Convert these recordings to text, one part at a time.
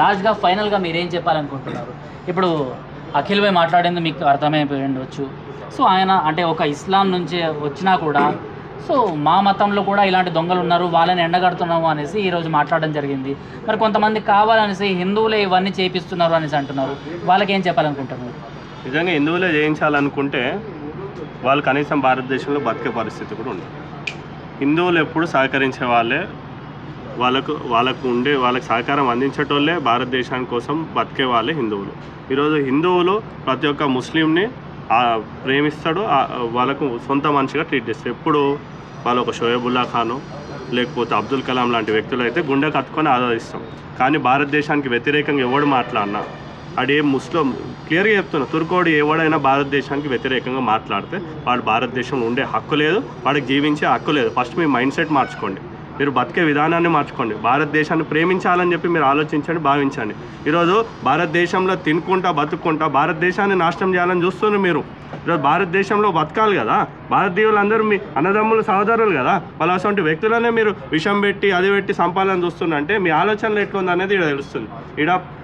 లాస్ట్గా ఫైనల్గా మీరేం చెప్పాలనుకుంటున్నారు? ఇప్పుడు అఖిల్ భాయ్ మాట్లాడేందుకు మీకు అర్థమైపోయి ఉండొచ్చు. సో ఆయన అంటే ఒక ఇస్లాం నుంచి వచ్చినా కూడా సో మా మతంలో కూడా ఇలాంటి దొంగలు ఉన్నారు, వాళ్ళని ఎండగడుతున్నాము అనేసి ఈరోజు మాట్లాడడం జరిగింది. మరి కొంతమంది కావాలనేసి హిందువులే ఇవన్నీ చేపిస్తున్నారు అనేసి అంటున్నారు. వాళ్ళకి ఏం చెప్పాలనుకుంటున్నారు? నిజంగా హిందువులే చేయించాలనుకుంటే వాళ్ళు కనీసం భారతదేశంలో బతికే పరిస్థితి కూడా ఉంది. హిందువులు ఎప్పుడు సహకరించే వాళ్ళే, వాళ్ళకు సహకారం అందించేటోళ్ళే భారతదేశాని కోసం బతికే వాళ్ళే హిందువులు. ఈరోజు హిందువులు ప్రతి ఒక్క ముస్లింని ప్రేమిస్తాడు, వాళ్ళకు సొంత మనిషిగా ట్రీట్ చేస్తారు. ఎప్పుడు వాళ్ళు ఒక షోయబుల్లా ఖాను లేకపోతే అబ్దుల్ కలాం లాంటి వ్యక్తులు అయితే గుండె కట్టుకొని ఆరాధిస్తాం. కానీ భారతదేశానికి వ్యతిరేకంగా ఎవడు మాట్లాడినా అడే ముస్లిం క్లియర్గా చెప్తున్నా, తుర్కోడు ఎవడైనా భారతదేశానికి వ్యతిరేకంగా మాట్లాడితే వాడు భారతదేశంలో ఉండే హక్కు లేదు, వాడికి జీవించే హక్కు లేదు. ఫస్ట్ మీ మైండ్ సెట్ మార్చుకోండి, మీరు బతికే విధానాన్ని మార్చుకోండి, భారతదేశాన్ని ప్రేమించాలని చెప్పి మీరు ఆలోచించండి, భావించండి. ఈరోజు భారతదేశంలో తినుకుంటా బతుక్కుంటా భారతదేశాన్ని నాశనం చేయాలని చూస్తున్నారు మీరు. ఈరోజు భారతదేశంలో బతకాలి కదా, భారతీయులందరూ మీ అన్నదమ్ములు సహోదరులు కదా, వాళ్ళ అటువంటి వ్యక్తులనే మీరు విషం పెట్టి అది పెట్టి సంపాదన చూస్తుందంటే మీ ఆలోచనలు ఎట్లుంది అనేది ఇక్కడ తెలుస్తుంది.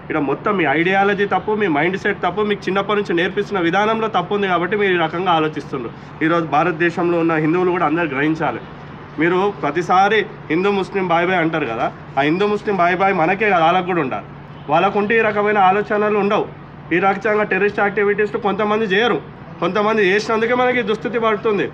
ఇక్కడ మొత్తం మీ ఐడియాలజీ తప్పు, మీ మైండ్ సెట్ తప్పు, మీకు చిన్నప్పటి నుంచి నేర్పిస్తున్న విధానంలో తప్పు ఉంది కాబట్టి మీరు ఈ రకంగా ఆలోచిస్తున్నారు. ఈరోజు భారతదేశంలో ఉన్న హిందువులు కూడా అందరూ గ్రహించాలి. మీరు ప్రతిసారి హిందూ ముస్లిం బాయ్ బాయ్ అంటారు కదా, ఆ హిందూ ముస్లిం బాయ్ బాయ్ మనకే కదా, వాళ్ళకు కూడా ఉండాలి. వాళ్ళకుంటే ఈ రకమైన ఆలోచనలు ఉండవు. ఈ రకంగా టెర్రరిస్ట్ యాక్టివిటీస్ కొంతమంది చేయరు, కొంతమంది చేసినందుకే మనకి దుస్థితి పడుతుంది.